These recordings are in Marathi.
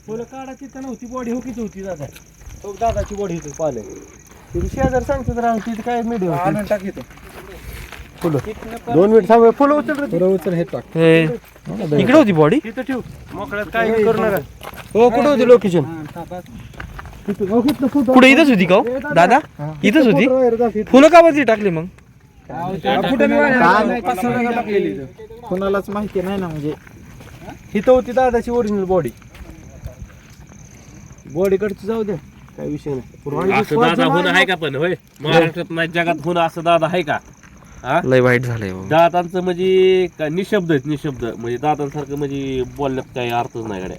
फुलं काढायची तर नव्हती, बॉडी होकीच होती दादा. तो दादाची बॉडी होती पाले. तिथे शेजार सांगतो तर तिथे काय मीडियम आणून टाक इथं फुलं. 2 मिनिट थांब. फुलं उचल हे टाक. इकडे होती बॉडी. तिथं ठेव मोकळ्यात, काय करू नका. हो कुठं होती लोकेशन? कुठे इथंच होती का हो? दादा इथंच होती. फुलं का वरती टाकली मग? कोणालाच माहिती नाही ना, म्हणजे इथं होती दादाची ओरिजिनल बॉडी. बॉडीकडचं जाऊ द्या, काय विषय नाही. असं दादा होणं आहे का? पण होय महाराष्ट्रात नाही जगात होणं असं दादा आहे का? लय वाईट झालंय दादांचं म्हणजे काय निशब्द आहेत, निशब्द. म्हणजे दादांसारखं म्हणजे बोलण्यात काही अर्थच नाही गड्या.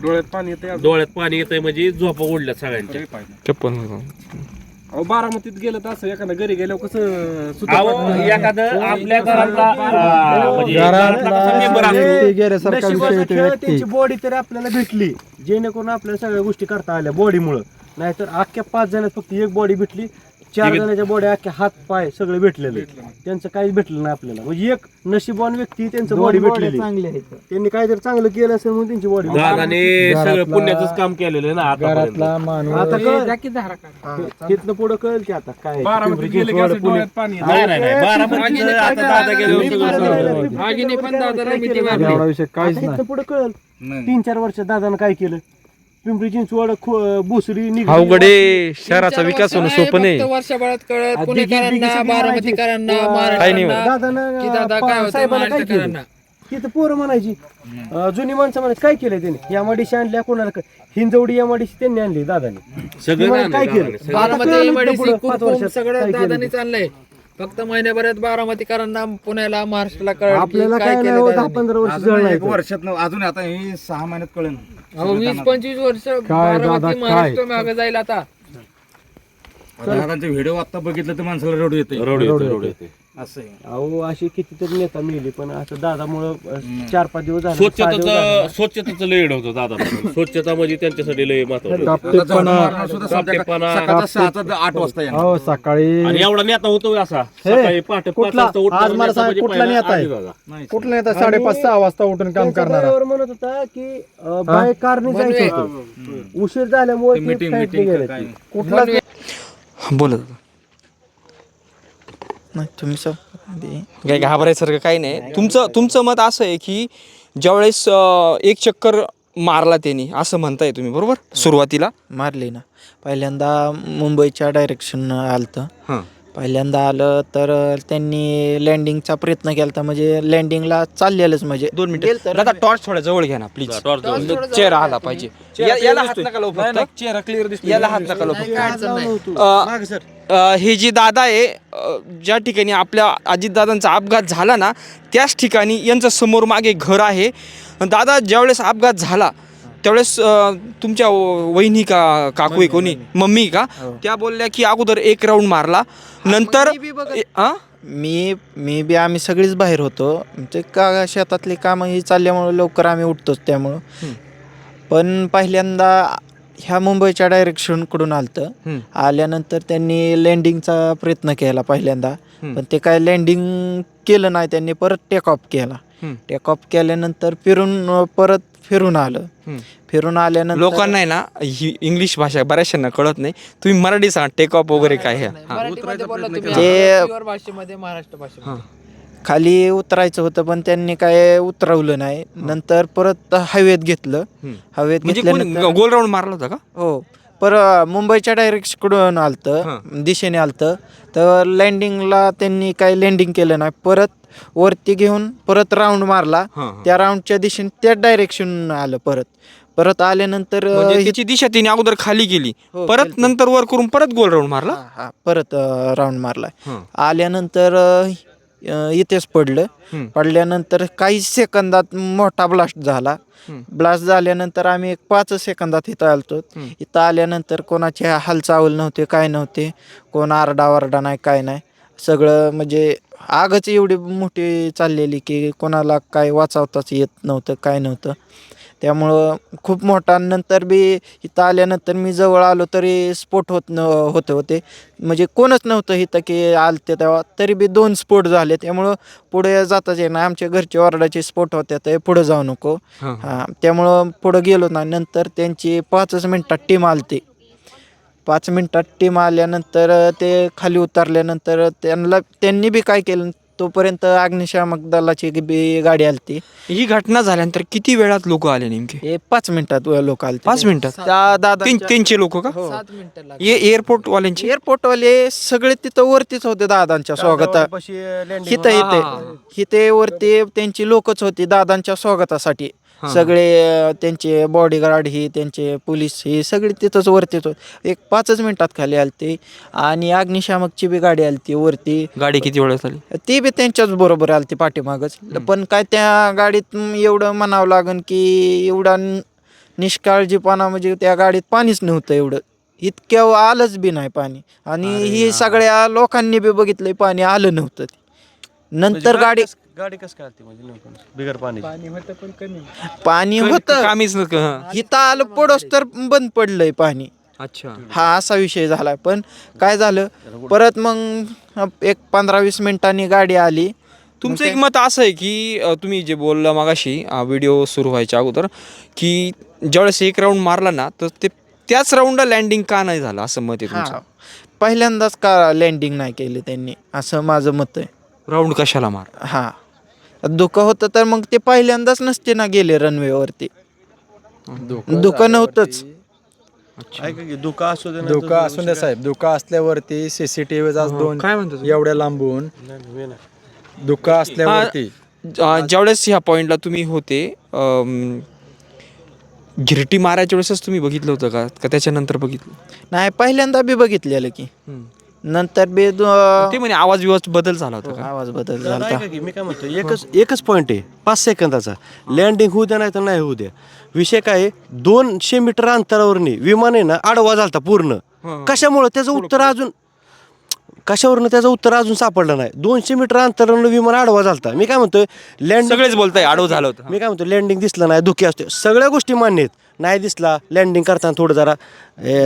डोळ्यात पाणी येतंय म्हणजे झोपा ओढल्यात सगळ्यांच्या. चप्पल बारामतीत गेलं तर असं एखाद्या घरी गेल्यावर कसं एखादं आपल्या घरातला म्हणजे घरातला मेंबर असतो. नशिबाचा खेळ, त्यांची बॉडी तरी आपल्याला भेटली, जेणेकरून आपल्याला सगळ्या गोष्टी करता आल्या बॉडीमुळं. नाहीतर अख्ख्या 5 जणात फक्त एक बॉडी भेटली, 4 जणांच्या बॉडी अख्ख्या हात पाय सगळे भेटलेले. त्यांचं काहीच भेटलं नाही आपल्याला. म्हणजे एक नशिबवान व्यक्ती त्यांचं बॉडी भेटलेली. त्यांनी काहीतरी चांगलं केलं असेल म्हणून त्यांची बॉडी. दादाने सगळं पुण्याचंच काम केलेलं आहे ना आतापर्यंत. आता तिथनं पुढं कळेल की आता काय. बारामतीत गेले की असं डोळ्यात पाणी येतं. नाही बारामतीत आता दादा गेले पुढे कळेल. 3-4 वर्ष दादानं काय केलं. पिंपरी चिंचवड भोसरी अवघडे शहराचा विकास होणं सोपं नाही. वर्षभरात कळत पुणेकरांना, बारामतीकरांना, महाराष्ट्रात तिथं पोरं म्हणायची, जुनी माणसं म्हणायची काय केलंय त्यांनी, या माडीशी आणल्या कोणाला, हिंजवडी या माडीशी त्यांनी आणली दादाने. सगळं काय केलं सगळं दादानीच आणलंय. फक्त महिन्याभरात बारामतीकरांना, पुण्याला, महाराष्ट्राला कळत आपल्याला काय नाही. 10-15 वर्ष जळलं. वर्षात अजून आता हे 6 महिन्यात कळेल. 20-25 वर्ष बारामती महाराष्ट्र मागे जाईल आता. दादांचे व्हिडिओ आता बघितलं तर माणसाला रडू येते. असं आहे. अहो अशी कितीतरी नेता मिळली, पण असं दादामुळं 4-5 दिवस झाले. स्वच्छतेचं लय येड होतं दादा. स्वच्छता म्हणजे त्यांच्यासाठी लय महत्वाचं. 8 वाजता हो सकाळी. आणि एवढा नेता होतो असा सकाळी पहाटे 5 वाजता उठून आज मला सांग, कुठला नेता आहे? कुठला नेता 5:30-6 वाजता उठून काम करणार म्हणत होता की बाय कारने जायचं होतं, उशीर झाल्यामुळे ते flight ने गेले. कुठला बोलत नाही तुम्ही काही घाबरायसारखं काही नाही. तुमचं मत असं आहे की ज्यावेळेस एक चक्कर मारला त्यांनी असं म्हणताय तुम्ही, बरोबर? सुरुवातीला मारली ना. पहिल्यांदा मुंबईच्या डायरेक्शन आलतं. पहिल्यांदा आलं तर त्यांनी लँडिंगचा प्रयत्न केला. म्हणजे लँडिंगला चाललेलंच. म्हणजे 2 मिनिटं दादा, टॉर्च थोडा जवळ घ्या ना प्लीज. चेहरा आला पाहिजे. याला हात नका लावू फक्त. चेहरा क्लिअर दिसतो. याला हात नका लावू. हे जी दादा आहे, ज्या ठिकाणी आपल्या अजितदादांचा अपघात झाला ना, त्याच ठिकाणी यांचं समोर मागे घर आहे. दादा ज्यावेळेस अपघात झाला त्यावेळेस तुमच्या वहिनी का काकू कोणी मम्मी का त्या बोलल्या की अगोदर 1 राऊंड मारला, नंतर मी बी आम्ही सगळीच बाहेर होतो. ते का शेतातली कामं ही चालल्यामुळं लवकर आम्ही उठतोच त्यामुळं. पण पहिल्यांदा ह्या मुंबईच्या डायरेक्शनकडून आलतं. आल्यानंतर त्यांनी लँडिंगचा प्रयत्न केला पहिल्यांदा, पण ते काय लँडिंग केलं नाही. त्यांनी परत टेक ऑफ केला. टेक ऑफ केल्यानंतर परत फिरून आलं. फिरून आल्यानंतर लोकांना आहे ना ही इंग्लिश भाषा बऱ्याचशांना कळत नाही. तुम्ही मराठी सांगा, टेक ऑफ वगैरे काय आहे. भाषेमध्ये, महाराष्ट्र भाषेमध्ये खाली उतरायचं होतं, पण त्यांनी काय उतरवलं नाही. नंतर परत हवेत घेतलं. हवेत म्हणजे गोल राऊंड मारला होता का? हो. मुंबईच्या डायरेक्शनकडून आलतं, दिशेने आलतं. तर लँडिंगला त्यांनी काही लँडिंग केलं नाही. परत वरती घेऊन परत राऊंड मारला. त्या राऊंडच्या दिशेने त्या डायरेक्शन आलं. परत आल्यानंतर त्याची दिशा तिने अगोदर खाली केली, परत नंतर वर करून परत गोल राऊंड मारला. परत राऊंड मारला. आल्यानंतर इथेच पडल्यानंतर काही सेकंदात मोठा ब्लास्ट झाला. ब्लास्ट झाल्यानंतर आम्ही 5 सेकंदात इथं आलतो. इथं आल्यानंतर कोणाचे हालचाल नव्हते, काय नव्हते. कोण आरडावरडा नाही, काय नाही. सगळं म्हणजे आगच एवढी मोठी चाललेली की कोणाला काय वाचवताच येत नव्हतं, काय नव्हतं. त्यामुळं खूप मोठा. नंतर बी इथं आल्यानंतर मी जवळ आलो तरी स्फोट होते म्हणजे कोणच नव्हतं इथं की आलते तेव्हा, तरी बी 2 स्फोट झाले. त्यामुळं पुढे जाताच येणार. आमच्या घरचे ओरडाचे स्फोट होते ते पुढं जाऊ नको. हां, त्यामुळं पुढं गेलो ना. नंतर त्यांची 5 मिनिटात टीम आलती. 5 मिनिटात टीम आल्यानंतर ते खाली उतरल्यानंतर त्यांनी बी काय केलं, तोपर्यंत अग्निशामक दलाची बी गाडी आलती. ही घटना झाल्यानंतर किती वेळात लोक आले नेमके? हे 5 मिनिटात लोक आले. 5 मिनिटात? त्या दादा त्यांचे लोक का? 7 मिनिटं एअरपोर्ट वाल्यांचे? एअरपोर्टवाले सगळे तिथं वरतीच होते दादांच्या स्वागता. इथे वरती त्यांची लोकच होती दादांच्या स्वागतासाठी. सगळे त्यांचे बॉडीगार्ड ही त्यांचे पोलीस ही सगळे तिथंच वरतीच होते. एक 5 मिनिटात खाली आलते. आणि अग्निशामकची बी गाडी आलती वरती. गाडी किती वेळात आली? ती बी त्यांच्याच बरोबर आलती पाठीमागच. पण काय त्या गाडीत एवढं म्हणावं लागन की एवढा निष्काळजीपणा, म्हणजे त्या गाडीत पाणीच नव्हतं एवढं. इतक्या आलंच बी नाही पाणी. आणि ही सगळ्या लोकांनी बी बघितलंय पाणी आलं नव्हतं. नंतर गाडी कसं काय आलती म्हणजे बिगर पाणी पाणी होतं कामीच इथं आलं पडोस तर बंद पडलंय पाणी. अच्छा. हा असा विषय झाला. पण काय झालं, परत मग एक 15-20 मिनिटांनी गाडी आली. तुमचं एक मत असं आहे की तुम्ही जे बोलला मगाशी व्हिडिओ सुरू व्हायच्या अगोदर, की ज्यावेळेस एक राऊंड मारला ना तर ते त्याच राऊंडला लँडिंग का नाही झालं, असं मत आहे तुमचं? पहिल्यांदाच का लँडिंग नाही केली त्यांनी, असं माझं मत आहे. राऊंड कशाला मार? हा, धोका होतं तर मग ते पहिल्यांदाच नसते ना गेले रनवेवरती. धोका नव्हतंच. धोका असू दे, धोका असू द्या साहेब. धोका असल्यावरती CCTV काय म्हणतो एवढ्या लांबून धोका असल्यावरती ज्यावेळेस ह्या पॉइंटला तुम्ही होते, घिरटी मारायच्या वेळेसच तुम्ही बघितलं होतं का त्याच्यानंतर बघितलं? नाही, पहिल्यांदा बी बघितलेलं की. नंतर बी ते म्हणे आवाज बदल झाला होता का? आवाज बदल तर झाला. ऐका की, मी काय म्हणतो, एकच पॉईंट आहे 5 सेकंदाचा. लँडिंग होऊ द्या नाही तर नाही होऊ द्या. विषय काय आहे, 200 मीटर अंतरावरनी विमान आहे ना आडवा झालता पूर्ण. कशामुळे त्याचं उत्तर अजून सापडलं नाही. 200 मीटर अंतरावरनं विमान आडवा झालता. मी काय म्हणतोय, लँडिंग सगळेच बोलताय आडव झालं होतं. मी काय म्हणतो, लँडिंग दिसलं नाही धोके असते, सगळ्या गोष्टी मान्य आहेत. नाही दिसला, लँडिंग करताना थोडं जरा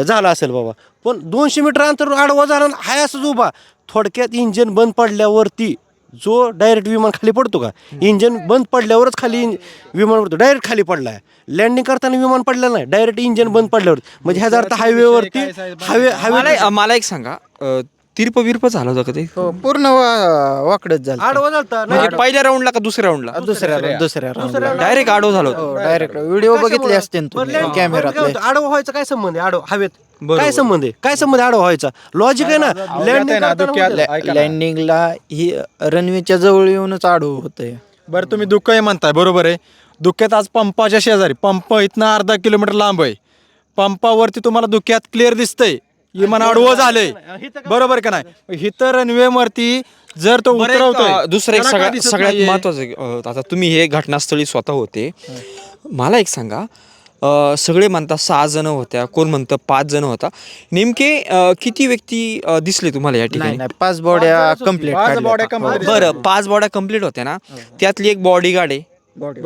झालं असेल बाबा, पण 200 मीटर अंतरावर आडवा झाला हाय असंच उभा. थोडक्यात इंजन बंद पडल्यावरती जो डायरेक्ट विमान खाली पडतो का, इंजन बंद पडल्यावरच खाली विमान पडतो, डायरेक्ट खाली पडलाय. लँडिंग करताना विमान पडलं नाही, डायरेक्ट इंजन बंद पडल्यावर. म्हणजे ह्याचा अर्थ हायवेवरती मला एक सांगा, तिरप विरप झालं होतं का ते? पूर्ण वाकडच झालं. आडवा झालता. म्हणजे पहिल्या राऊंडला का दुसऱ्या राऊंडला? दुसऱ्या डायरेक्ट आडव झालं होतं. डायरेक्ट व्हिडिओ बघितले असते कॅमेरात. आडवा व्हायचा काय संबंध आहे? हवेत काय संबंध आहे आडवा व्हायचा? लॉजिक आहे ना. लँडिंगला ही रनवेच्या जवळ येऊनच आडवं होतंय. बरं, तुम्ही धुकंही म्हणताय, बरोबर आहे. धुक्यात आज पंपाच्या शेजारी, पंप इथनं अर्धा किलोमीटर लांब आहे. पंपावरती तुम्हाला धुक्यात क्लिअर दिसतंय विमान आडवं झालंय, बरोबर का नाही? इथं रनवेवरती जर तो उतरवतोय. दुसरं एक सगळ्यात महत्वाचं, आता तुम्ही हे घटनास्थळी स्वतः होते, मला एक सांगा, सगळे म्हणतात 6 जण होत्या, कोण म्हणतं 5 जण होता, नेमके किती व्यक्ती दिसले तुम्हाला या ठिकाणी? 5 बॉड्या कम्प्लीट. बरं, 5 बॉड्या कम्प्लीट होत्या ना, त्यातली एक बॉडीगार्ड आहे,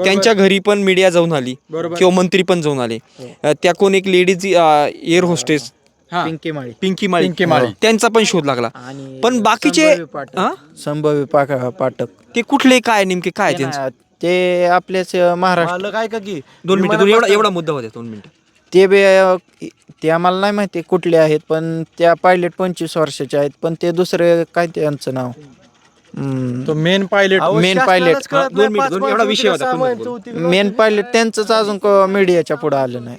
त्यांच्या घरी पण मीडिया जाऊन आली किंवा मंत्री पण जाऊन आले. त्या कोण एक लेडीज एअर होस्टेस पिंकी माळी त्यांचा पण शोध लागला. पण बाकीचे संभाव्य पाठक ते कुठले, काय नेमके काय त्यांचं? ते आपल्याच महाराष्ट्र. काय का की 2 मिनिटं, एवढा मुद्दा होता, 2 मिनिटं. ते आम्हाला नाही माहिती कुठले आहेत, पण त्या पायलट 25 वर्षाचे आहेत. पण ते दुसरे काय त्यांचं नाव, तो मेन पायलट. एवढा विषय होता. मेन पायलट त्यांचंच अजून मीडियाच्या पुढे आलं नाही.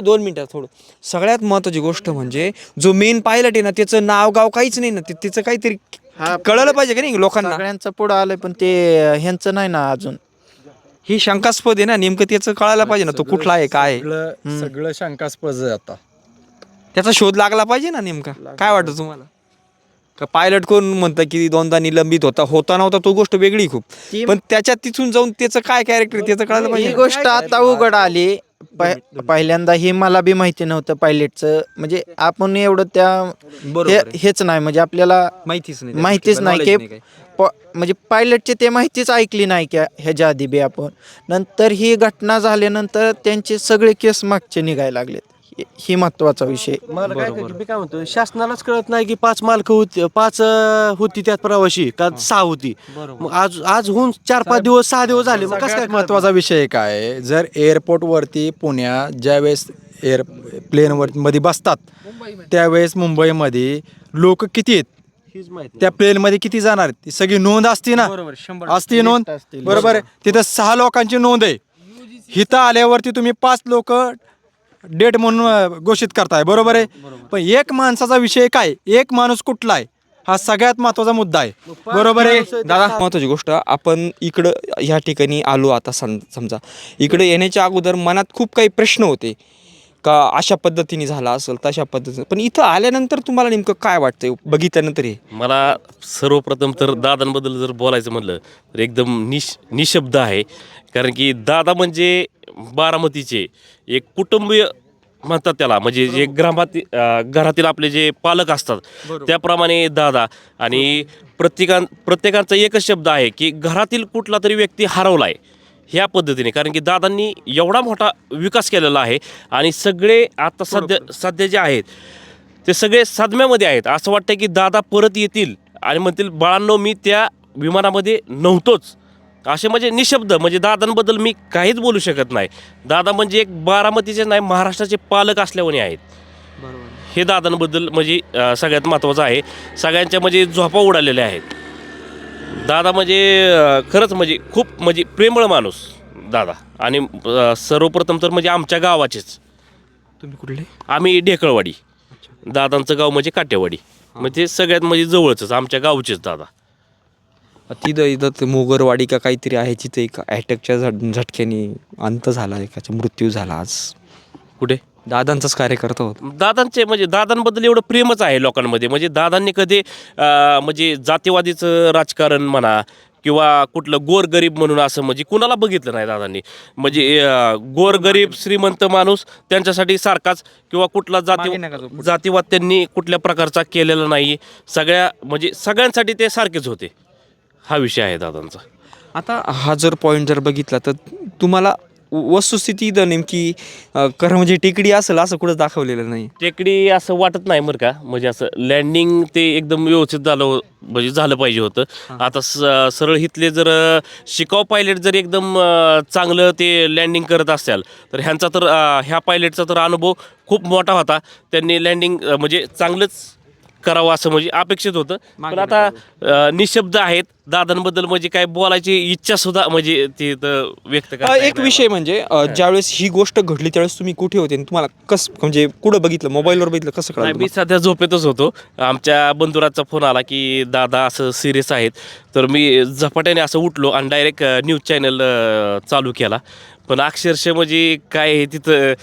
2 मिनिटं थोडं. सगळ्यात महत्वाची गोष्ट म्हणजे जो मेन पायलट आहे ना, त्याचं नाव गाव काहीच नाही ना, त्याचं काहीतरी कळलं पाहिजे का नाही लोकांना. सगळ्यांचं पुढे आलंय, पण ते ह्यांचं नाही ना अजून. ही शंकास्पद आहे ना, नेमकं त्याचं कळायला पाहिजे ना, तो कुठला आहे, काय आहे. सगळं शंकास्पद आहे. आता त्याचा शोध लागला पाहिजे ना नेमका. काय वाटतं तुम्हाला? का पायलट कोण म्हणतं की 2दा निलंबित होता नव्हता, तो गोष्ट वेगळी खूप, पण त्याच्यात तिथून जाऊन त्याचं काय कॅरेक्टर त्याचं कळायला ही पाहिजे. गोष्ट आता उघड आली. पहिल्यांदा ही मला बी माहिती नव्हतं पायलटचं. म्हणजे आपण एवढं हेच नाही, म्हणजे आपल्याला माहितीच नाही की म्हणजे पायलटची ते माहितीच ऐकली नाही की ह्याच्या आधी बी आपण. नंतर ही घटना झाल्यानंतर त्यांचे सगळे केस मागचे निघायला लागलेत. ही महत्त्वाचा विषय. मला मी काय म्हणतो, शासनालाच कळत नाही की 5 मालक होती, 5 होती त्यात प्रवासी का 6 होती. मग आज होऊन 4-5 दिवस 6 दिवस झाले, मग कसं काय सगळ्यात महत्त्वाचा विषय काय आहे, जर एअरपोर्टवरती पुण्यात ज्यावेळेस प्लेनवर मध्ये बसतात त्यावेळेस मुंबईमध्ये लोक किती आहेत, हीच माहिती त्या प्लेनमध्ये किती जाणार आहेत, ती सगळी नोंद असते ना, असते नोंद, बरोबर आहे. तिथं 6 लोकांची नोंद आहे. इथं आल्यावरती तुम्ही 5 लोक डेट म्हणून घोषित करताय, बरोबर आहे. पण एक माणसाचा विषय काय, एक माणूस कुठला आहे, हा सगळ्यात महत्त्वाचा मुद्दा आहे, बरोबर आहे. दादा, महत्त्वाची गोष्ट, आपण इकडं ह्या ठिकाणी आलो आता, समजा इकडे येण्याच्या अगोदर मनात खूप काही प्रश्न होते का अशा पद्धतीने झाला असेल तशा पद्धतीने, पण इथं आल्यानंतर तुम्हाला नेमकं काय वाटतंय बघितल्यानंतर? हे मला सर्वप्रथम तर दादांबद्दल जर बोलायचं म्हटलं तर एकदम निशब्द आहे. कारण की दादा म्हणजे बारामतीचे एक कुटुंबीय म्हणतात त्याला, म्हणजे जे घरातील आपले जे पालक असतात त्याप्रमाणे दादा. आणि प्रत्येकाचा एकच शब्द आहे की घरातील कुठला तरी व्यक्ती हरवला आहे ह्या पद्धतीने. कारण की दादांनी एवढा मोठा विकास केलेला आहे आणि सगळे आता सध्या जे आहेत ते सगळे सदम्यामध्ये आहेत. असं वाटतं की दादा परत येतील आणि म्हणतील बाळांनो मी त्या विमानामध्ये नव्हतोच, असे म्हणजे निशब्द. म्हणजे दादांबद्दल मी काहीच बोलू शकत नाही. दादा म्हणजे एक बारामतीचे नाही, महाराष्ट्राचे पालक असल्यावानी आहेत. हे दादांबद्दल म्हणजे सगळ्यात महत्त्वाचं आहे. सगळ्यांच्या म्हणजे झोपा उडालेल्या आहेत. दादा म्हणजे खरंच म्हणजे खूप म्हणजे प्रेमळ माणूस दादा. आणि सर्वप्रथम तर म्हणजे आमच्या गावाचेच. तुम्ही कुठले? आम्ही ढेकळवाडी. दादांचं गाव म्हणजे काटेवाडी. म्हणजे सगळ्यात म्हणजे जवळचंच आमच्या गावचेच दादा. इथं मोगरवाडी का काहीतरी आहे, तिथे एक अटॅकच्या झटक्याने अंत झाला, एकाचा मृत्यू झाला आज. कुठे? दादांचाच कार्यकर्ता होता. दादांचे म्हणजे दादांबद्दल एवढं प्रेमच आहे लोकांमध्ये. म्हणजे दादांनी कधी म्हणजे जातीवादीचं राजकारण म्हणा किंवा कुठलं गोरगरीब म्हणून असं म्हणजे कुणाला बघितलं नाही दादांनी. म्हणजे गोरगरीब श्रीमंत माणूस त्यांच्यासाठी सारखाच, किंवा कुठला जातीवाद त्यांनी कुठल्या प्रकारचा केलेला नाही. म्हणजे सगळ्यांसाठी ते सारखेच होते. हा विषय आहे दादांचा. आता हा जर पॉईंट जर बघितला तर तुम्हाला वस्तुस्थिती इथं नेमकी खरं म्हणजे टेकडी असेल असं कुठं दाखवलेलं नाही. टेकडी असं वाटत नाही बरं का. म्हणजे असं लँडिंग ते एकदम व्यवस्थित म्हणजे झालं पाहिजे होतं. आता सरळ इथले जर शिकाऊ पायलट जर एकदम चांगलं ते लँडिंग करत असाल तर ह्यांचा तर ह्या पायलटचा तर अनुभव खूप मोठा होता. त्यांनी लँडिंग म्हणजे चांगलंच करावं असं म्हणजे अपेक्षित होतं. पण आता निशब्द आहेत. दादांबद्दल म्हणजे काय बोलायची इच्छा सुद्धा म्हणजे ती व्यक्त करता एक विषय म्हणजे ज्यावेळेस ही गोष्ट घडली त्यावेळेस तुम्ही कुठे होते आणि तुम्हाला कसं म्हणजे कुठं बघितलं, मोबाईलवर बघितलं, कसं कळलं? मी सध्या झोपेतच होतो. आमच्या बंधुराचा फोन आला की दादा असं सिरियस आहेत. तर मी झपाट्याने असं उठलो आणि डायरेक्ट न्यूज चॅनल चालू केला. पण अक्षरशः म्हणजे काय तिथं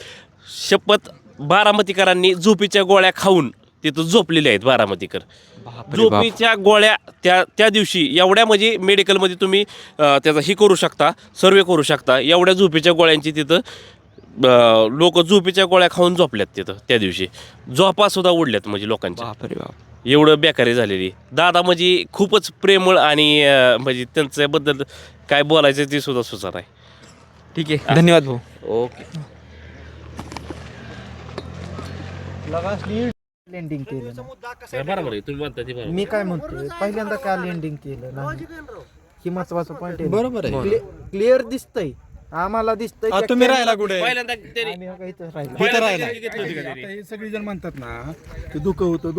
शपथ बारामतीकरांनी झोपीच्या गोळ्या खाऊन तिथं झोपलेले आहेत बारामतीकर. झोपीच्या गोळ्या त्या दिवशी एवढ्या म्हणजे मेडिकलमध्ये तुम्ही त्याचा ही करू शकता, सर्वे करू शकता. एवढ्या झोपीच्या गोळ्यांची तिथं लोक झोपीच्या गोळ्या खाऊन झोपल्यात तिथं त्या दिवशी. झोपासुद्धा उडल्यात म्हणजे लोकांच्या. एवढं बेकारी झालेली. दादा म्हणजे खूपच प्रेमळ आणि म्हणजे त्यांच्याबद्दल काय बोलायचं ते सुद्धा सुचत आहे. ठीक आहे, धन्यवाद भाऊ. ओके. लँडिंग केलं नाही. बरोबर आहे, तुम्ही म्हणता ते बरोबर. मी काय म्हणतोय, पहिल्यांदा का लँडिंग केलं नाही ही महत्वाचं पॉईंट आहे. बरोबर आहे. क्लिअर दिसतंय, आम्हाला दिसतंय. तुम्ही राहिला कुठे? पहिल्यांदा त्यांनी- आम्ही बघा इथं राहिलो. इथं राहिला. आता हे सगळी जण म्हणतात ना की दुःख होतं.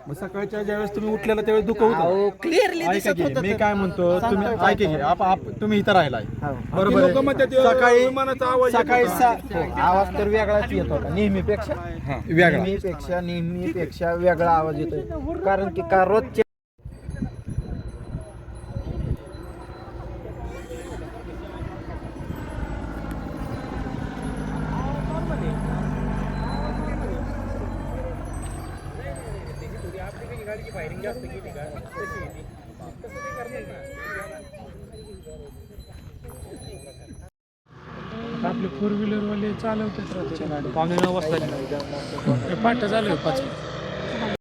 मग सकाळच्या ज्यावेळेस तुम्ही उठलेला त्यावेळेस दुःख होतं. क्लिअरली ऐका दिसत की, होतं. मी काय म्हणतो, तुम्ही ऐका की, तुम्ही इथं राहिलाय, हो. बरोबर लोकं म्हणतात, आहे. सकाळी विमानाचा आवाज येत सकाळी होता. हो, आवाज तर वेगळाच येत होता नेहमीपेक्षा. वेगळा. नेहमीपेक्षा वेगळा आवाज येतोय. कारण की का रोजच्या आपले 4 व्हीलरवाले चालवतात रात्रीच्या गाडी. 5:45 वाजता पाठ चालू आहे 5.